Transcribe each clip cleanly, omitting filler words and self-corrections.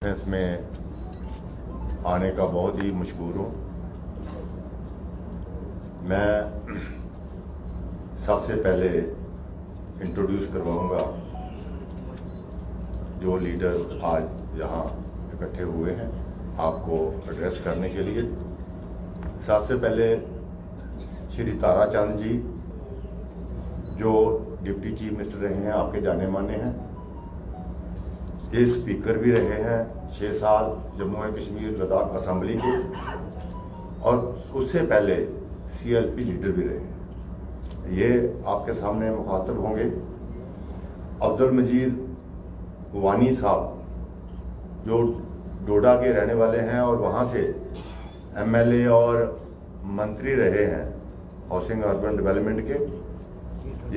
में आने का बहुत ही मशहूर हूँ। मैं सबसे पहले इंट्रोड्यूस करवाऊँगा जो लीडर्स आज यहाँ इकट्ठे हुए हैं आपको एड्रेस करने के लिए। सबसे पहले श्री ताराचंद जी जो डिप्टी चीफ मिनिस्टर रहे हैं, आपके जाने माने हैं। ये स्पीकर भी रहे हैं 6 साल जम्मू एंड कश्मीर लद्दाख असेंबली के, और उससे पहले CLP लीडर भी रहे हैं। ये आपके सामने मुखातब होंगे। अब्दुल मजीद वानी साहब जो डोडा के रहने वाले हैं और वहाँ से MLA और मंत्री रहे हैं हाउसिंग अर्बन डेवलपमेंट के।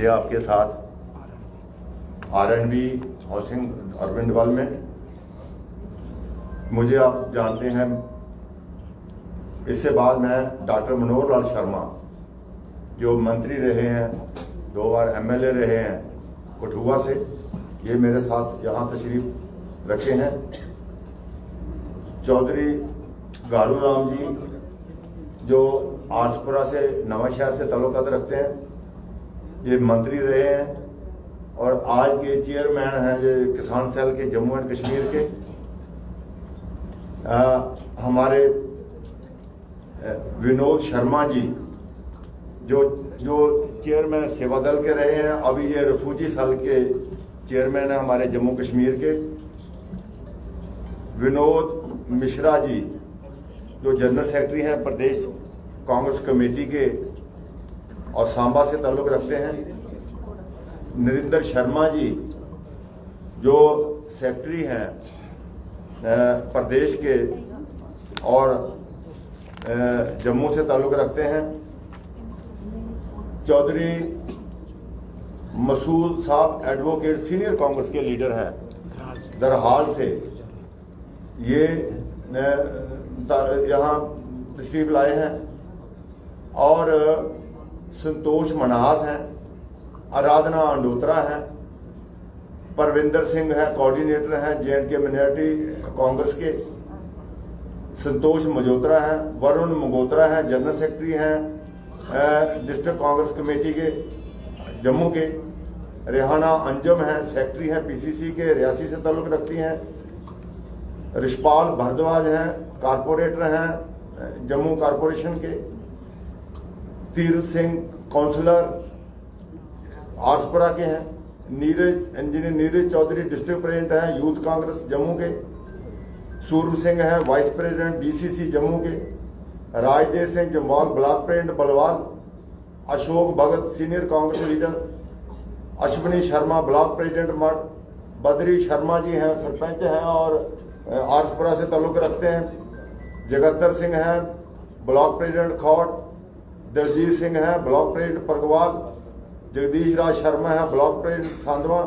ये आपके साथ R&B हाउसिंग अर्बन डेवलपमेंट, मुझे आप जानते हैं। इससे बाद मैं डॉक्टर मनोहर लाल शर्मा जो मंत्री रहे हैं, 2 बार MLA रहे हैं कठुआ से, ये मेरे साथ यहाँ तशरीफ रखे हैं। चौधरी गाड़ू राम जी जो आसपुरा से नवांशहर से ताल्लुकात रखते हैं, ये मंत्री रहे हैं और आज के चेयरमैन हैं जो किसान सेल के जम्मू एंड कश्मीर के। हमारे विनोद शर्मा जी जो चेयरमैन सेवा दल के रहे हैं, अभी ये रिफ्यूजी सेल के चेयरमैन हैं हमारे जम्मू कश्मीर के। विनोद मिश्रा जी जो जनरल सेक्रेटरी हैं प्रदेश कांग्रेस कमेटी के और सांबा से ताल्लुक रखते हैं। नरेंद्र शर्मा जी जो सेक्रेटरी हैं प्रदेश के और जम्मू से ताल्लुक रखते हैं। चौधरी मसूद साहब एडवोकेट सीनियर कांग्रेस के लीडर हैं दरहाल से, ये यहाँ तशरीफ लाए हैं। और संतोष मनास हैं, आराधना अंडोत्रा हैं, परविंदर सिंह हैं कोऑर्डिनेटर हैं J&K मिनॉरिटी कांग्रेस के, संतोष मजोत्रा हैं, वरुण मंगोत्रा हैं जनरल सेक्रेटरी हैं डिस्ट्रिक्ट कांग्रेस कमेटी के जम्मू के, रेहाना अंजम हैं सेक्रेटरी हैं PCC के, रियासी से ताल्लुक रखती हैं। रिशपाल भारद्वाज हैं कारपोरेटर हैं जम्मू कारपोरेशन के। तीर्थ सिंह काउंसलर आसपुरा के हैं। Engineer Neeraj Chaudhary district president हैं यूथ कांग्रेस जम्मू के। सूर्य सिंह हैं वाइस प्रेसिडेंट DCC जम्मू के। Rajdev Singh Jamwal block president Balwal. Ashok Bhagat senior Congress leader. Ashwini Sharma block president Math. Badri Sharma ji हैं सरपंच हैं और आसपुरा से ताल्लुक रखते हैं। जगत्तर सिंह हैं ब्लॉक प्रेसिडेंट खौट। दलजीत सिंह हैं ब्लॉक प्रेसिडेंट परगवाल। जगदीश राज शर्मा हैं ब्लॉक प्रेसिडेंट सांधवा।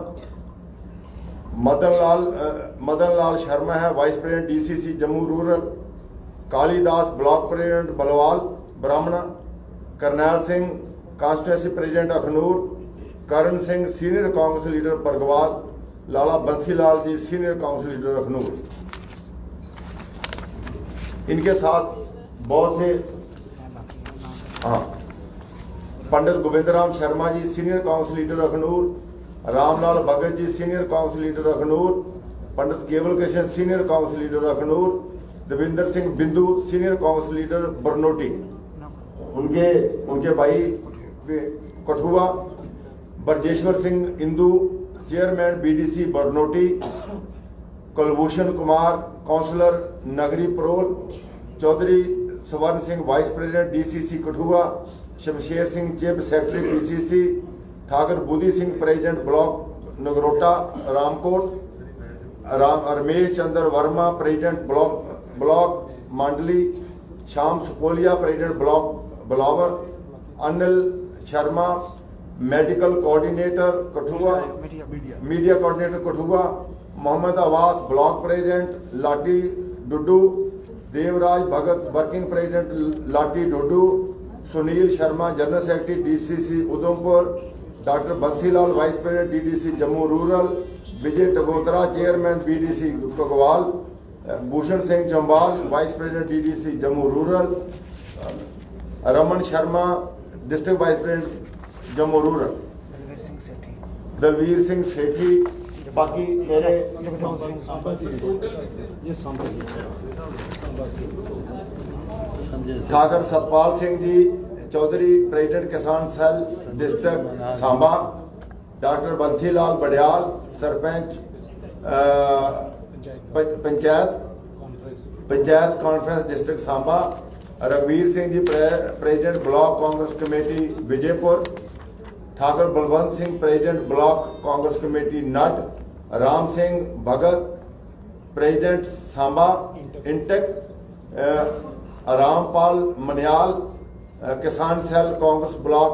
मदन लाल शर्मा हैं vice president DCC Jammu rural. Kalidas block president Balwal Brahmana. Karnail Singh constituency president Akhnoor. Karan Singh senior Congress leader Pargwal. Lala Bansilal ji senior Congress leader Akhnoor. इनके साथ बहुत से Pandit Govind Ram Sharma ji senior Congress leader Akhnoor. Ramlal Bhagat ji senior Congress leader Akhnoor. Pandit Kewal Krishan senior Congress leader Akhnoor. Devender Singh Bindu senior Congress leader Barnoti, उनके भाई Kathua. Brajeshwar Singh Indu chairman BDC Barnoti. Kulbhushan Kumar councillor Nagri Parol. Chaudhary Swaran Singh vice president DCC Kathua. Shamsher Singh chief secretary PCC। Thakur Buddhi Singh president block Nagrota Ramkot. Ramesh Chander Verma president block Mandli. Shyam Supolia president block Balawar. Anil Sharma medical coordinator Kathua, media coordinator Kathua. Mohammad Abbas block president Lati Dudu. Devraj Bhagat working president Lati Dudu. Sunil Sharma general secretary DCC Udhampur. Doctor Bansilal vice president DDC Jammu rural. Vijay Tagotra chairman BDC Kokwal. Bhushan Singh Jamwal vice president DDC Jammu rural, Raman Sharma district vice president Jammu rural, Dalveer Singh Sethi, बाकी मेरे Thakar Satpal Singh ji Chaudhary president Kisan cell district Samba, doctor Bansilal Badyal sarpanch panchayat conference district Samba, रघुवीर Singh ji president block Congress committee Vijaypur, Thakur Balwant Singh president block Congress committee Nat, Ram Singh Bhagat president Samba intake, Rampal Maniyal Kisan cell Congress block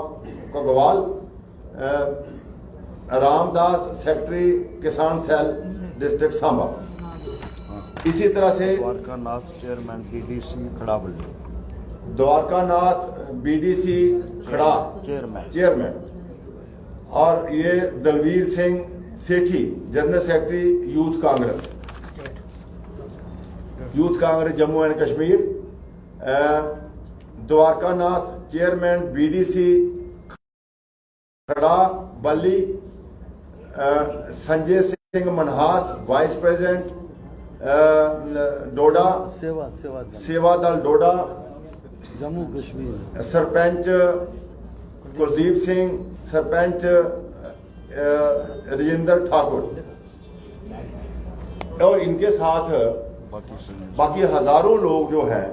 Kagwal, Ramdas secretary Kisan cell district Samba. इसी तरह से Dwarkanath chairman BDC खड़ा बल्ले, Dwarkanath BDC खड़ा chairman, और ये Dalveer Singh Sethi general secretary youth Congress Jammu and Kashmir, Dwarkanath chairman BDC Khara Balli, Sanjay Singh Manhas vice president Doda Sewa Dal डोडा जम्मू कश्मीर, सरपंच कुलदीप सिंह, सरपंच राजेंद्र ठाकुर, और इनके साथ बाकी हजारों लोग जो हैं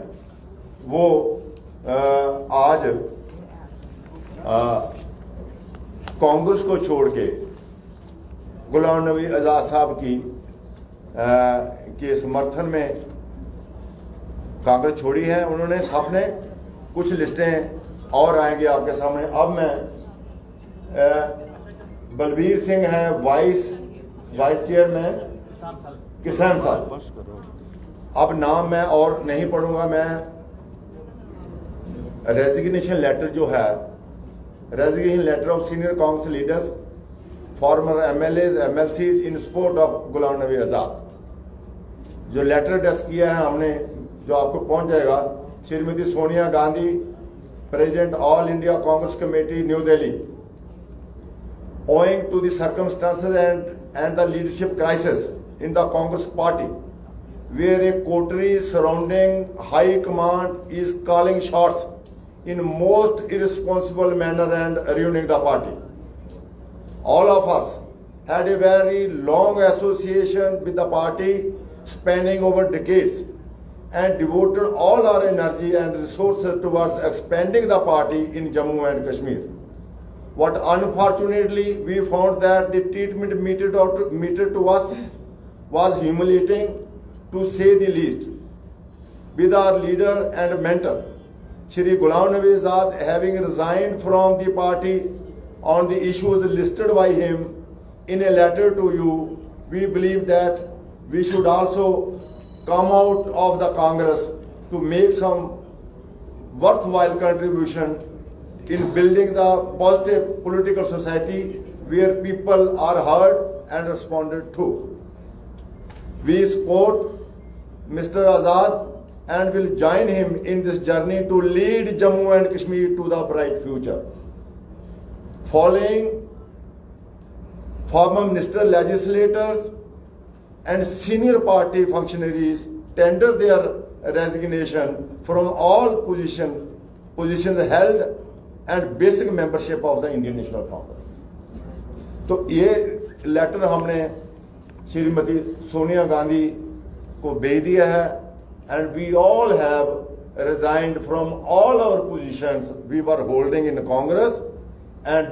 वो आज कांग्रेस को छोड़ के गुलाम नबी आज़ाद साहब के समर्थन में कांग्रेस छोड़ी है। उन्होंने सबने कुछ लिस्टें और आएंगे आपके सामने। अब मैं बलबीर सिंह है वाइस चेयरमैन किसान साल, अब नाम मैं और नहीं पढ़ूंगा। मैं रेजिग्नेशन लेटर जो है, resignation letter of senior Congress leaders former MLAs MLCs in support of Ghulam Nabi Azad, जो लेटर डेस्क किया है हमने, जो आपको पहुंच जाएगा। Shrimati Sonia Gandhi president all India Congress committee new Delhi, owing to the circumstances and the leadership crisis in the Congress party, where a coterie surrounding high command is calling shots in most irresponsible manner and ruining the party. All of us had a very long association with the party spanning over decades and devoted all our energy and resources towards expanding the party in Jammu and Kashmir. What unfortunately we found that the treatment meted to us was humiliating, to say the least, with our leader and mentor, Shri Ghulam Nabi Azad, having resigned from the party on the issues listed by him in a letter to you. We believe that we should also come out of the Congress to make some worthwhile contribution in building the positive political society where people are heard and responded to. We support Mr. Azad and will join him in this journey to lead Jammu and Kashmir to the bright future. Following former minister, legislators and senior party functionaries tender their resignation from all positions held and basic membership of the Indian National Congress. तो ये letter हमने श्रीमती सोनिया गांधी को भेज दिया है, and we all have resigned from all our positions we were holding in Congress and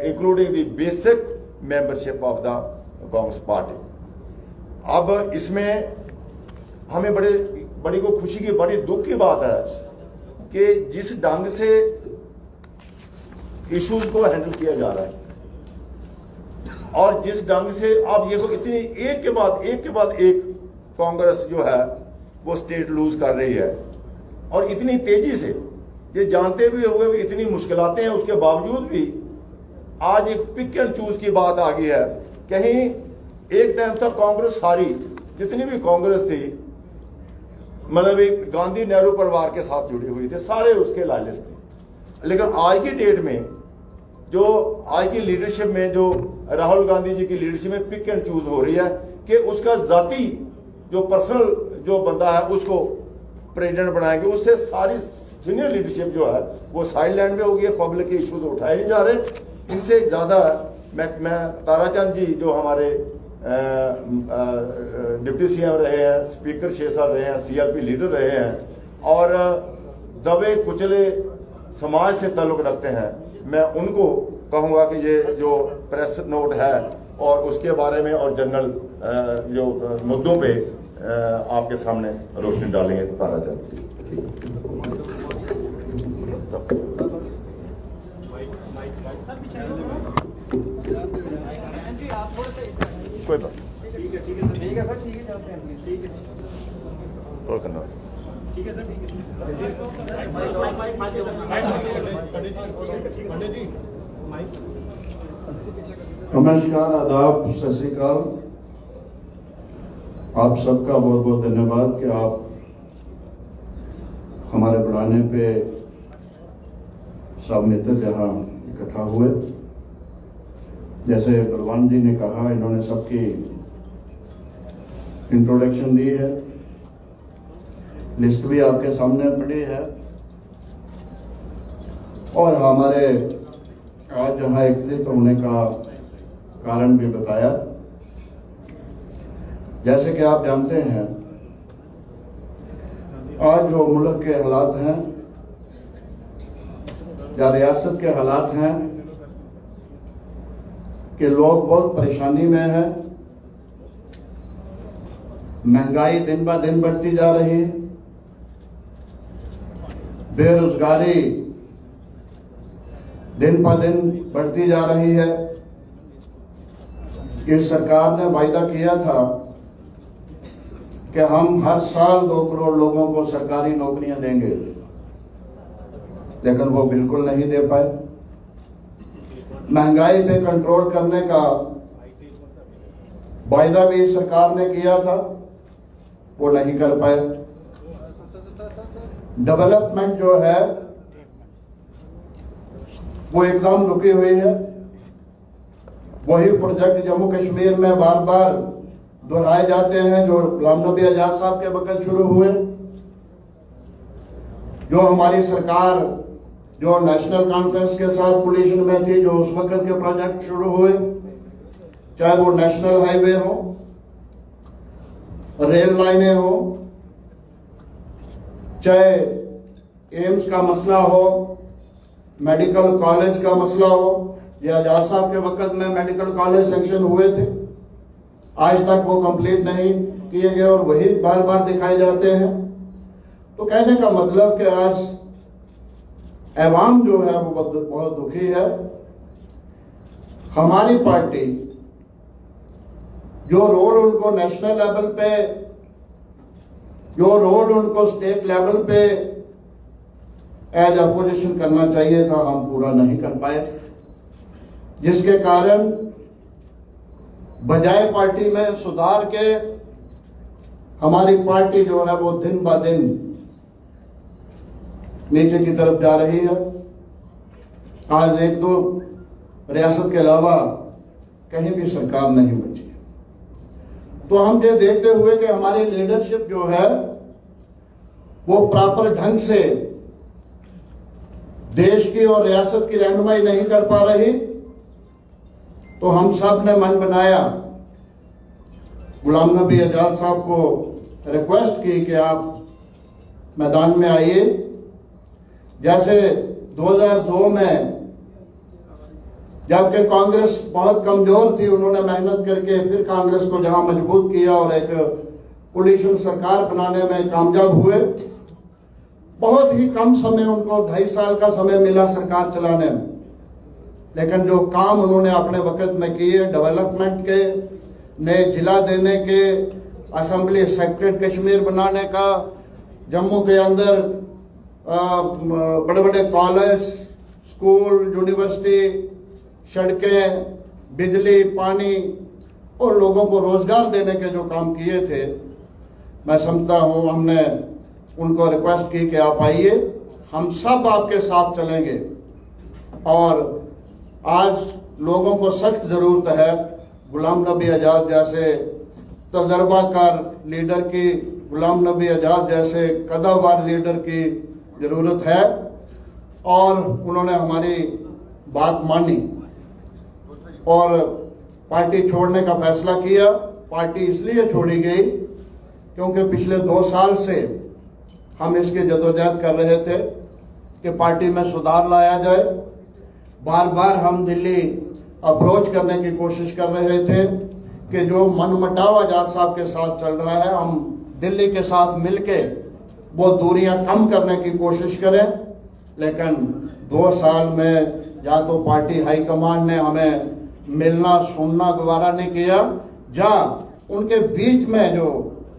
including the basic membership of the Congress party. अब इसमें हमें बड़ी को खुशी की, बड़ी दुख की बात है कि जिस ढंग से इश्यूज को हैंडल किया जा रहा है और जिस ढंग से अब ये तो इतनी एक के बाद एक कांग्रेस जो है वो स्टेट लूज कर रही है, और इतनी तेजी से, ये जानते भी हुए भी इतनी मुश्किलातें हैं, उसके बावजूद भी आज एक पिक एंड चूज की बात आ गई है। कहीं एक टाइम तक कांग्रेस सारी जितनी भी कांग्रेस थी मतलब एक गांधी नेहरू परिवार के साथ जुड़ी हुई थी, सारे उसके लालिस थे। लेकिन आज की डेट में जो आज की लीडरशिप में जो राहुल गांधी जी की लीडरशिप में पिक एंड चूज हो रही है कि उसका जाती जो पर्सनल जो बंदा है उसको प्रेसिडेंट बनाएंगे, उससे सारी सीनियर लीडरशिप जो है वो साइडलाइन पे होगी, पब्लिक के इश्यूज उठाए नहीं जा रहे। इनसे ज़्यादा मैं ताराचंद जी जो हमारे डिप्टी सीएम रहे हैं, स्पीकर 6 साल रहे हैं, सीआरपी लीडर रहे हैं और दबे कुचले समाज से ताल्लुक़ रखते हैं, मैं उनको कहूँगा कि ये जो प्रेस नोट है और उसके बारे में और जनरल जो मुद्दों पे आपके सामने रोशनी डालेंगे ताराचंद जी। कोई बात ठीक है सर, ठीक है, ठीक है और करना ठीक है सर, ठीक है। नमस्कार, आदाब, सत श्री अकाल। आप सबका बहुत बहुत धन्यवाद कि आप हमारे बुलाने पे सब मित्र यहाँ इकट्ठा हुए। जैसे बलवान जी ने कहा, इन्होंने सबकी इंट्रोडक्शन दी है, लिस्ट भी आपके सामने पड़ी है और हमारे आज यहाँ एकत्रित होने का कारण भी बताया। जैसे कि आप जानते हैं, आज जो मुल्क के हालात हैं या रियासत के हालात हैं कि लोग बहुत परेशानी में हैं, महंगाई दिन ब दिन बढ़ती जा रही है, बेरोजगारी दिन ब दिन बढ़ती जा रही है। इस सरकार ने वायदा किया था कि हम हर साल 2 करोड़ लोगों को सरकारी नौकरियां देंगे, लेकिन वो बिल्कुल नहीं दे पाए। महंगाई पे कंट्रोल करने का वायदा भी सरकार ने किया था, वो नहीं कर पाए। डेवलपमेंट जो है वो एकदम रुकी हुई है। वही प्रोजेक्ट जम्मू कश्मीर में बार बार दोहराए जाते हैं जो गुलाम नबी आजाद साहब के वक्त शुरू हुए, जो हमारी सरकार जो नेशनल कॉन्फ्रेंस के साथ कोलिशन में थी, जो उस वक्त के प्रोजेक्ट शुरू हुए, चाहे वो नेशनल हाईवे हो, रेल लाइनें हो, चाहे एम्स का मसला हो, मेडिकल कॉलेज का मसला हो। ये आजाद साहब के वक्त में मेडिकल कॉलेज सेंक्शन हुए थे, आज तक वो कंप्लीट नहीं किए गए और वही बार बार दिखाए जाते हैं। तो कहने का मतलब कि आज ऐवाम जो है वो बहुत दुखी है। हमारी पार्टी जो रोल उनको नेशनल लेवल पे, जो रोल उनको स्टेट लेवल पे एज अपोजिशन करना चाहिए था, हम पूरा नहीं कर पाए, जिसके कारण बजाय पार्टी में सुधार के हमारी पार्टी जो है वो दिन ब दिन नीचे की तरफ जा रही है। आज 1-2 रियासत के अलावा कहीं भी सरकार नहीं बची। तो हम ये देखते हुए कि हमारी लीडरशिप जो है वो प्रॉपर ढंग से देश की और रियासत की रहनुमाई नहीं कर पा रही, तो हम सब ने मन बनाया, गुलाम नबी आजाद साहब को रिक्वेस्ट की कि आप मैदान में आइए। जैसे 2002 में जबकि कांग्रेस बहुत कमजोर थी, उन्होंने मेहनत करके फिर कांग्रेस को जहां मजबूत किया और एक कोलिशन सरकार बनाने में कामयाब हुए। बहुत ही कम समय, उनको 2.5 साल का समय मिला सरकार चलाने में, लेकिन जो काम उन्होंने अपने वक्त में किए, डेवलपमेंट के, नए जिला देने के, असेंबली सेक्रेटरीट कश्मीर बनाने का, जम्मू के अंदर बड़े बड़े कॉलेज, स्कूल, यूनिवर्सिटी, सड़कें, बिजली, पानी और लोगों को रोजगार देने के जो काम किए थे, मैं समझता हूँ हमने उनको रिक्वेस्ट की कि आप आइए, हम सब आपके साथ चलेंगे। और आज लोगों को सख्त ज़रूरत है गुलाम नबी आज़ाद जैसे तजर्बाकार लीडर की, गुलाम नबी आज़ाद जैसे कदावार लीडर की ज़रूरत है। और उन्होंने हमारी बात मानी और पार्टी छोड़ने का फैसला किया। पार्टी इसलिए छोड़ी गई क्योंकि पिछले 2 साल से हम इसकी जदोजहद कर रहे थे कि पार्टी में सुधार लाया जाए। बार बार हम दिल्ली अप्रोच करने की कोशिश कर रहे थे कि जो मनमुटाव आज़ाद साहब के साथ चल रहा है, हम दिल्ली के साथ मिलके वो दूरियां कम करने की कोशिश करें। लेकिन 2 साल में या तो पार्टी हाईकमान ने हमें मिलना सुनना गवारा नहीं किया, या उनके बीच में जो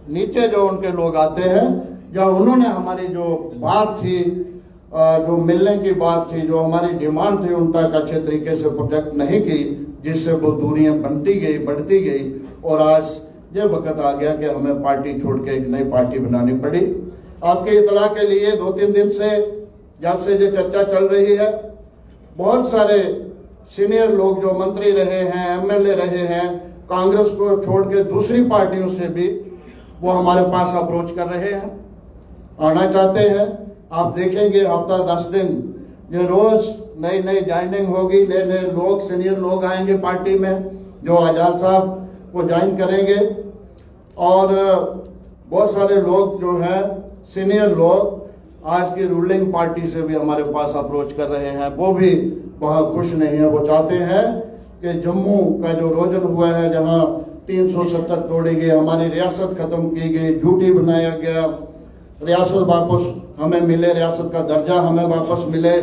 नीचे जो उनके लोग आते हैं, या उन्होंने हमारी जो बात थी, जो मिलने की बात थी, जो हमारी डिमांड थी, उन तक अच्छे तरीके से प्रोजेक्ट नहीं की, जिससे वो दूरियां बनती गई, बढ़ती गई। और आज ये वक्त आ गया कि हमें पार्टी छोड़ के एक नई पार्टी बनानी पड़ी। आपके इतला के लिए 2-3 दिन से जब से ये चर्चा चल रही है, बहुत सारे सीनियर लोग जो मंत्री रहे हैं, एमएलए रहे हैं, कांग्रेस को छोड़ के दूसरी पार्टियों से भी वो हमारे पास अप्रोच कर रहे हैं, आना चाहते हैं। आप देखेंगे हफ्ता 10 दिन ये रोज नई नई ज्वाइनिंग होगी, नए नए लोग, सीनियर लोग आएंगे पार्टी में जो आज़ाद साहब को ज्वाइन करेंगे। और बहुत सारे लोग जो हैं सीनियर लोग आज की रूलिंग पार्टी से भी हमारे पास अप्रोच कर रहे हैं, वो भी बहुत खुश नहीं है। वो चाहते हैं कि जम्मू का जो रोजन हुआ है, जहां 370 तोड़ी गई, हमारी रियासत खत्म की गई, ड्यूटी बनाया गया, रियासत वापस हमें मिले, रियासत का दर्जा हमें वापस मिले,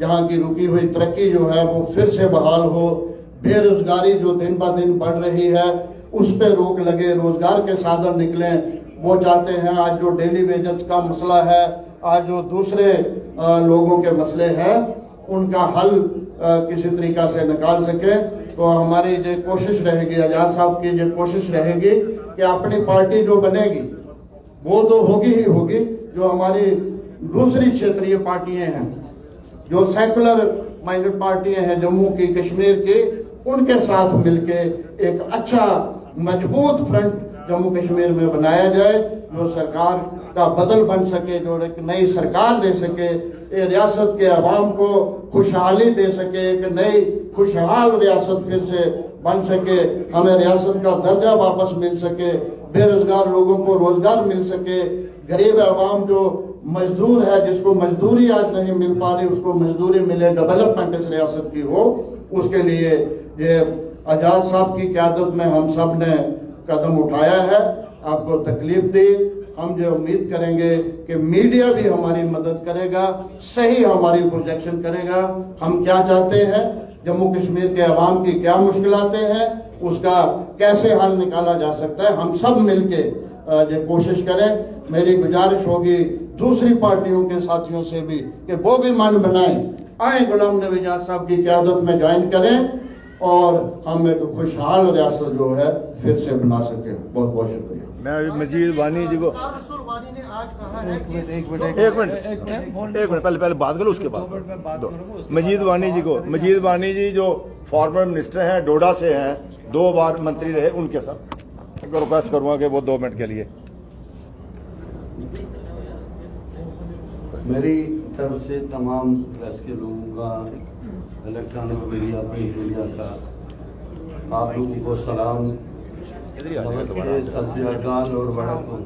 जहां की रुकी हुई तरक्की जो है वो फिर से बहाल हो, बेरोजगारी जो दिन ब दिन बढ़ रही है उस पर रोक लगे, रोजगार के साधन निकलें। वो चाहते हैं आज जो डेली वेजेस का मसला है, आज जो दूसरे लोगों के मसले हैं, उनका हल किसी तरीका से निकाल सके। तो हमारी जो कोशिश रहेगी, आज़ाद साहब की जो कोशिश रहेगी कि अपनी पार्टी जो बनेगी वो तो होगी ही होगी, जो हमारी दूसरी क्षेत्रीय पार्टियां हैं, जो सेकुलर माइंडेड पार्टियां हैं जम्मू की, कश्मीर की, उनके साथ मिलके एक अच्छा मजबूत फ्रंट जम्मू कश्मीर में बनाया जाए, जो सरकार का बदल बन सके, जो एक नई सरकार दे सके, ये रियासत के अवाम को खुशहाली दे सके, एक नई खुशहाल रियासत फिर से बन सके, हमें रियासत का दर्जा वापस मिल सके, बेरोजगार लोगों को रोजगार मिल सके, गरीब अवाम जो मजदूर है, जिसको मजदूरी आज नहीं मिल पा रही, उसको मजदूरी मिले, डेवलपमेंट इस रियासत की हो। उसके लिए ये आज़ाद साहब की क़यादत में हम सब ने कदम उठाया है, आपको तकलीफ दी। हम जो उम्मीद करेंगे कि मीडिया भी हमारी मदद करेगा, सही हमारी प्रोजेक्शन करेगा, हम क्या चाहते हैं, जम्मू कश्मीर के अवाम की क्या मुश्किलातें हैं, उसका कैसे हल निकाला जा सकता है, हम सब मिलके ये कोशिश करें। मेरी गुजारिश होगी दूसरी पार्टियों के साथियों से भी कि वो भी मन बनाएं, आए गुलाम नबी आज़ाद साहब की क़यादत में ज्वाइन करें और हम एक खुशहाल रियासत जो है फिर से बना सकें। बहुत बहुत शुक्रिया। मैं मजीद वानी जी को ने आज कहा है कि एक मिनट पहले बात करो, उसके बाद मजीद वानी जी जो फॉर्मर मिनिस्टर हैं, डोडा से हैं, 2 बार मंत्री रहे, उनके साथ रिक्वेस्ट करूंगा कि वो 2 मिनट के लिए। मेरी तरफ से तमाम प्रेस के लोगों का, इलेक्ट्रॉनिक मीडिया, प्रिंट मीडिया का आप लोगों को सलाम, नमस्ते, सत श्री अकाल और वड़कम।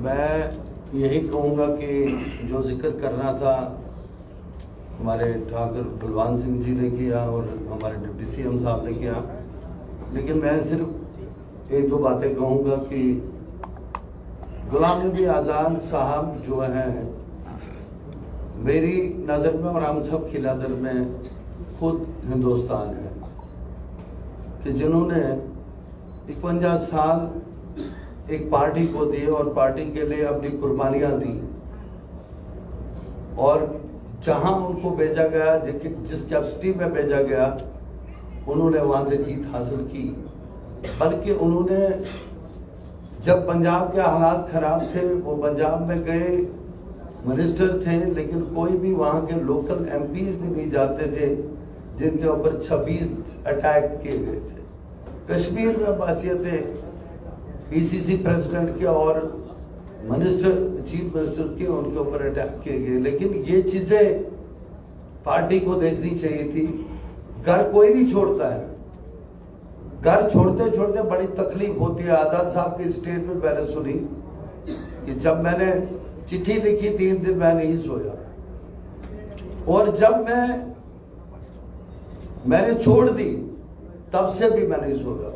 मैं यही कहूँगा कि जो जिक्र करना था हमारे ठाकुर बलवान सिंह जी ने किया और हमारे डिप्टी सीएम साहब ने किया, लेकिन मैं सिर्फ 1-2 बातें कहूँगा कि गुलाम नबी आज़ाद साहब जो हैं, मेरी नज़र में और हम सब की नज़र में खुद हिंदुस्तान है, कि जिन्होंने 51 साल एक पार्टी को दिए और पार्टी के लिए अपनी कुर्बानियाँ दी, और जहाँ उनको भेजा गया, जिस कैपेसिटी में भेजा गया, उन्होंने वहाँ से जीत हासिल की। बल्कि उन्होंने जब पंजाब के हालात खराब थे वो पंजाब में गए, मिनिस्टर थे, लेकिन कोई भी वहाँ के लोकल एमपीज भी नहीं जाते थे जिनके ऊपर 26 अटैक किए गए थे। कश्मीर में बासियतें पीसीसी प्रेसिडेंट के और मिनिस्टर, चीफ मिनिस्टर के, उनके ऊपर अटैक किए गए। लेकिन ये चीजें पार्टी को देखनी चाहिए थी। घर कोई नहीं छोड़ता है, घर छोड़ते छोड़ते बड़ी तकलीफ होती है। आजाद साहब की स्टेटमेंट मैंने सुनी कि जब मैंने चिट्ठी लिखी 3 दिन मैं नहीं सोया, और जब मैंने छोड़ दी तब से भी मैं नहीं सोया,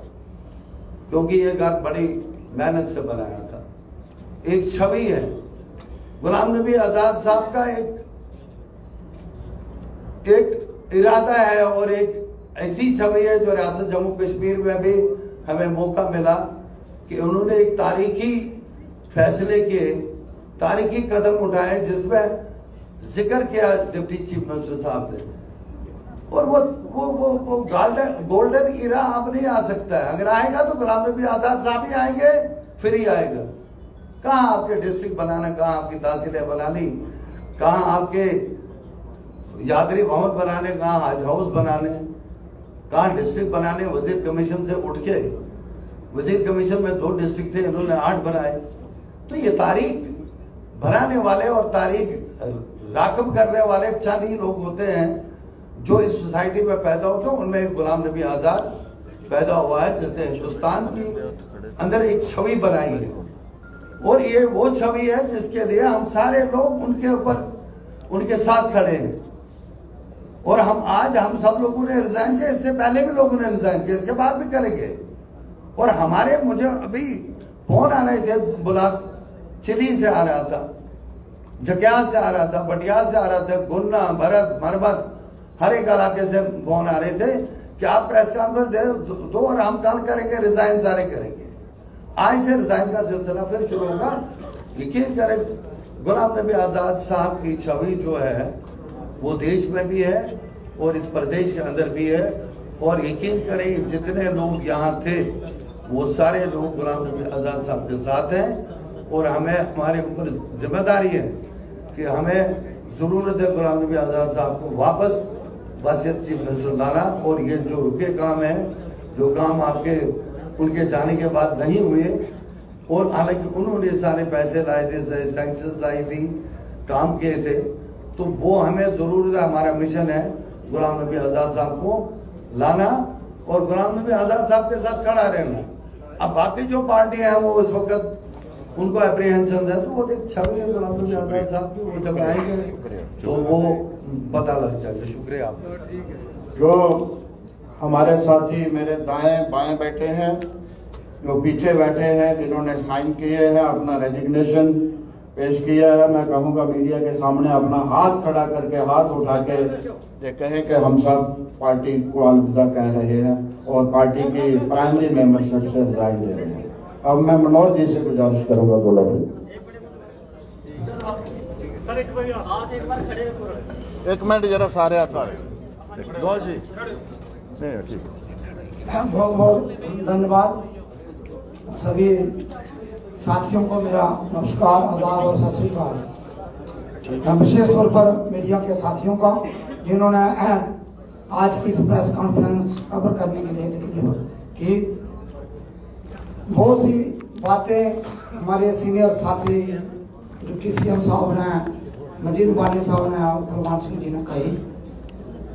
क्योंकि ये घर बड़ी मेहनत से बनाया था। एक छवि है गुलाम नबी आजाद साहब का, एक इरादा है और एक ऐसी छवि है जो रियासत जम्मू कश्मीर में भी हमें मौका मिला कि उन्होंने एक तारीखी फैसले किए, तारीखी कदम उठाए, जिसमें जिक्र किया डिप्टी चीफ मिनिस्टर साहब ने। और वो गोल्डन इरा अब नहीं आ सकता है। अगर आएगा तो गुलाम नबी आजाद साहब ही आएंगे, फिर ही आएगा। कहाँ आपके डिस्ट्रिक्ट बनाना, कहाँ आपकी तहसीलें बनानी, कहाँ आपके यात्री भवन बनाने, कहाँ हज हाउस बनाने, कहाँ डिस्ट्रिक्ट बनाने। वजीर कमीशन से उठ के, वजीर कमीशन में 2 डिस्ट्रिक्ट थे, इन्होंने 8 बनाए। तो ये तारीख बनाने वाले और तारीख राकब करने वाले चंद ही लोग होते हैं जो इस सोसाइटी में पैदा होते हैं। उनमें एक गुलाम नबी आजाद पैदा हुआ है जिसने हिंदुस्तान की अंदर एक छवि बनाई है, और ये वो छवि है जिसके लिए हम सारे लोग उनके ऊपर, उनके साथ खड़े हैं। और हम सब लोगों ने रिजाइन किया, इससे पहले भी लोगों ने रिजाइन किया, इसके बाद भी करेंगे। और मुझे अभी फोन आ रहे थे, बुला चिली से आ रहा था, जकिया से आ रहा था, बटिया से आ रहा था, गुन्ना, भरत, मरबत, हर एक इलाके से फोन आ रहे थे कि आप प्रेस कॉन्फ्रेंस दो और हम कल करेंगे, रिजाइन सारे करेंगे। आज से रिजाइन का सिलसिला फिर शुरू होगा। यकीन करें, गुलाम नबी आजाद साहब की छवि जो है वो देश में भी है और इस प्रदेश के अंदर भी है। और यकीन करें, जितने लोग यहाँ थे वो सारे लोग गुलाम नबी आजाद साहब के साथ हैं। और हमें, हमारे ऊपर जिम्मेदारी है कि हमें जरूरत है गुलाम नबी आजाद साहब को वापस बासियत चीफ मिनिस्टर लाना। और ये जो रुके काम है, जो काम आपके उनके जाने के बाद नहीं हुए, और हालांकि उन्होंने सारे पैसे लाए थे, सैंक्शन लाई थी, काम किए थे, तो वो हमें जरूरत है, हमारा मिशन है गुलाम नबी आजाद साहब को लाना और गुलाम नबी आजाद साहब के साथ खड़ा रहना। अब बाकी जो पार्टियां हैं वो इस वक्त उनको अप्रीहेंशन है, तो वो एक छवि है गुलाम नबी आजाद साहब की, वो जब आएंगे तो वो पता लग जाएगा। शुक्रिया आपका। जो हमारे साथी मेरे दाएं बाएं बैठे हैं, जो पीछे बैठे हैं, जिन्होंने साइन किए हैं, अपना रेजिग्नेशन पेश किया है, मैं कहूँगा मीडिया के सामने अपना हाथ खड़ा करके, हाथ उठा के ये कहें कि हम सब पार्टी को अलविदा कह रहे हैं और पार्टी की प्राइमरी मेंबरशिप से रिजाइन दे रहे हैं। अब मैं मनोज जी से गुजारिश करूंगा, बोला एक मिनट जरा सारे मनोज जी। बहुत बहुत धन्यवाद सभी साथियों को, मेरा नमस्कार, आदाब और सत श्री अकाल। विशेष तौर पर मीडिया के साथियों का जिन्होंने आज की इस प्रेस कॉन्फ्रेंस कवर करने के लिए की। बहुत सी बातें हमारे सीनियर साथी डिप्टी सीएम साहब ने, मजीद वानी साहब ने और भगवान सिंह जी ने कही।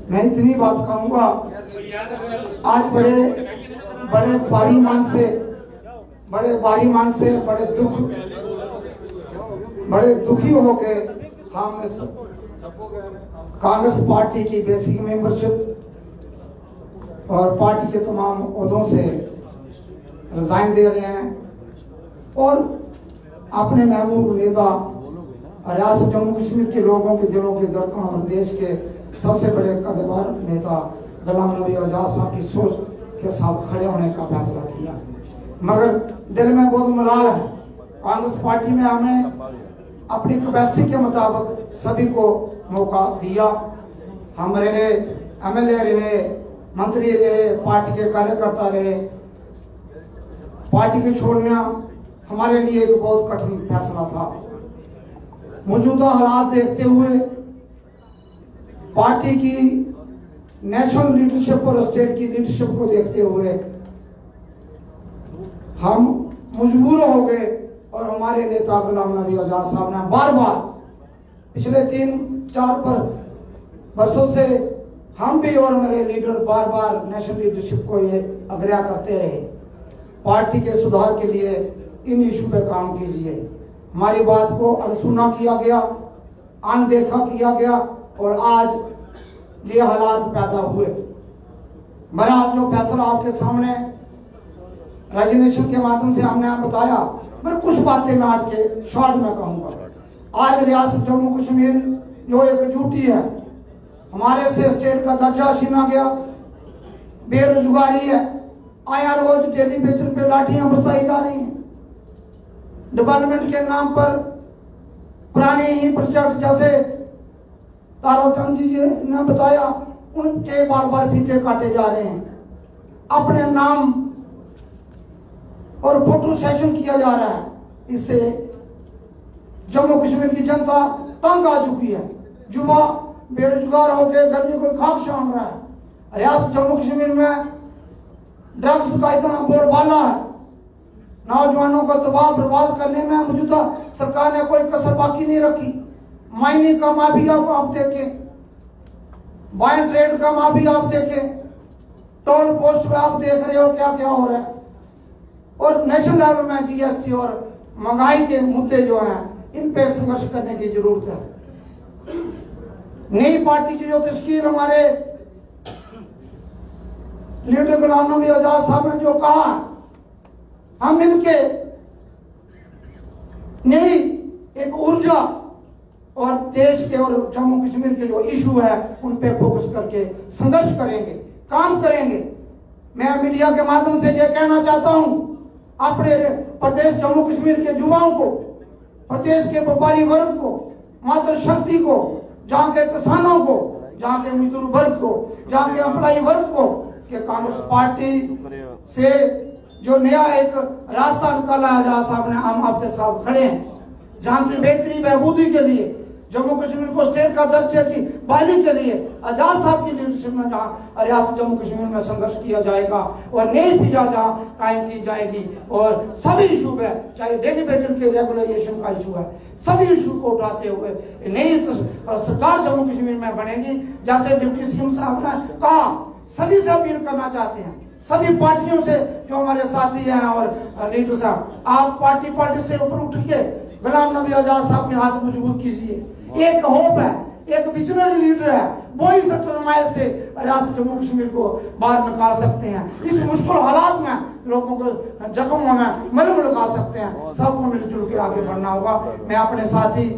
मैं इतनी बात कहूँगा, आज बड़े भारी मन से, बड़े दुखी हो के हम इस कांग्रेस पार्टी की बेसिक मेंबरशिप और पार्टी के तमाम ओहदों से रिजाइन दे रहे हैं और अपने महबूब नेता रियासत जम्मू कश्मीर के लोगों के दिलों के धड़कन और देश के सबसे बड़े कदरदान नेता गुलाम नबी आजाद साहब की सोच के साथ खड़े होने का फैसला किया। मगर दिल में बहुत मलाल है। कांग्रेस पार्टी में हमें अपनी कैपेसिटी के मुताबिक सभी को मौका दिया। हम रहे, एमएलए रहे, मंत्री रहे, पार्टी के कार्यकर्ता रहे। पार्टी के छोड़ना हमारे लिए एक बहुत कठिन फैसला था। मौजूदा हालात देखते हुए, पार्टी की नेशनल लीडरशिप और स्टेट की लीडरशिप को देखते हुए हम मजबूर हो गए और हमारे नेता गुलाम नबी आजाद साहब ने बार बार पिछले 3-4 वर्षों से हम भी और मेरे लीडर बार बार नेशनल लीडरशिप को ये आग्रह करते रहे, पार्टी के सुधार के लिए इन इशू पे काम कीजिए। हमारी बात को अनसुना किया गया, अनदेखा किया गया और आज ये हालात पैदा हुए। मेरा आज जो फैसला आपके सामने रेजिग्नेशन के माध्यम से हमने बताया, मैं कुछ बातें मैं आपके शॉर्ट में कहूंगा। आज रियासत जम्मू कश्मीर जो एकजुटी है, हमारे से स्टेट का दर्जा छीना गया, बेरोजगारी है, आया रोज डेली बेसिस पे लाठियां बरसाई जा रही हैं। डेवलपमेंट के नाम पर पुराने ही प्रोजेक्ट जैसे ताराचंद जी ने बताया, उनके बार बार फीते काटे जा रहे हैं। अपने नाम और फोटो सेशन किया जा रहा है। इससे जम्मू कश्मीर की जनता तंग आ चुकी है। युवा बेरोजगार होकर गलियों को खाक शाम रहा है। रियासत जम्मू कश्मीर में ड्रग्स का इतना बोलबाला है, नौजवानों को तबाह बर्बाद करने में मौजूदा सरकार ने कोई कसर बाकी नहीं रखी। माइनिंग का माफिया को आप देखें, वाइन ट्रेड का माफिया आप देखें, टोल पोस्ट पे आप देख रहे हो क्या क्या हो रहा है। और नेशनल लेवल में जीएसटी और महंगाई के मुद्दे जो हैं, इन पे संघर्ष करने की जरूरत है। नई पार्टी की जो तस्कीर हमारे लीडर गुलाम नबी आजाद साहब ने जो कहा, हम मिलके नई एक ऊर्जा और देश के और जम्मू कश्मीर के जो इशू है उन पे फोकस करके संघर्ष करेंगे, काम करेंगे। मैं मीडिया के माध्यम से ये कहना चाहता हूं अपने प्रदेश जम्मू कश्मीर के युवाओं को, प्रदेश के व्यापारी वर्ग को, मातृशक्ति को, जहाँ के किसानों को, जहाँ के मजदूर वर्ग को, जहाँ के एम्प्लॉई वर्ग को, कि कांग्रेस पार्टी से जो नया एक रास्ता निकाला है, आजाद साहब ने, हम आपके साथ खड़े हैं। जहाँ की बेहतरी बहबूदी के लिए, जम्मू कश्मीर को स्टेट का दर्जे की बहाली के लिए आजाद साहब की लीडरशिप में जहाँ रियासत जम्मू कश्मीर में संघर्ष किया जाएगा और नई फिजा जहाँ कायम की जाएगी और सभी इशू पे, चाहे डेली बेसिस के रेगुलेशन का इशू है, सभी इशू को उठाते हुए नई सरकार जम्मू कश्मीर में बनेगी। जैसे डिप्टी सीएम साहब ने कहा, सभी से अपील करना चाहते हैं, सभी पार्टियों से जो हमारे साथी हैं और लीडर साहब, आप पार्टी से ऊपर उठिए, गुलाम नबी आजाद साहब के हाथ मजबूत कीजिए। एक होप है, एक विजनरी लीडर है, वो ही 70 माइल से रियासत जम्मू कश्मीर को बाहर निकाल सकते हैं। इस मुश्किल हालात में लोगों को जख्मों में मलम लगा सकते हैं। सबको मिलजुल के आगे बढ़ना होगा। मैं अपने साथी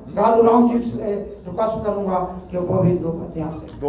घालू राम जी से रिक्वेस्ट करूंगा कि वो भी 2 बातें आपसे